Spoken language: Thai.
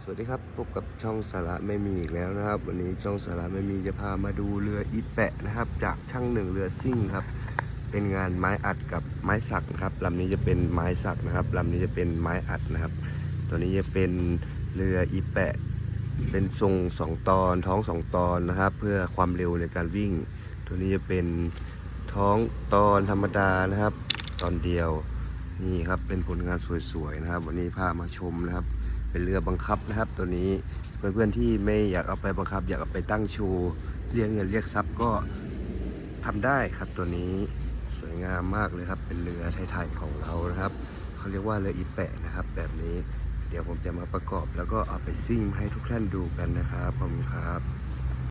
สวัสดีครับพบกับช่องสาระไม่มีอีกแล้วนะครับวันนี้ช่องสาระไม่มีจะพามาดูเรืออีแปะนะครับจากช่างหนึ่งเรือซิ่งครับเป็นงานไม้อัดกับไม้สักนะครับลำนี้จะเป็นไม้สักนะครับลำนี้จะเป็นไม้อัดนะครับตัวนี้จะเป็นเรืออีแปะเป็นทรง2 ตอนท้อง2 ตอนนะครับเพื่อความเร็วในการวิ่งตัวนี้จะเป็นท้องตอนธรรมดานะครับตอนเดียวนี่ครับเป็นผลงานสวยๆนะครับวันนี้พามาชมนะครับเป็นเรือบังคับนะครับตัวนี้เพื่อนๆที่ไม่อยากเอาไปบังคับอยากเอาไปตั้งโชว์เรียกเงินเรียกทรัพย์ก็ทำได้ครับตัวนี้สวยงามมากเลยครับเป็นเรือไทยๆของเรานะครับเขาเรียกว่าเรืออีแปะนะครับแบบนี้เดี๋ยวผมจะมาประกอบแล้วก็เอาไปซิ่งให้ทุกท่านดูกันนะครับขอบคุณครับ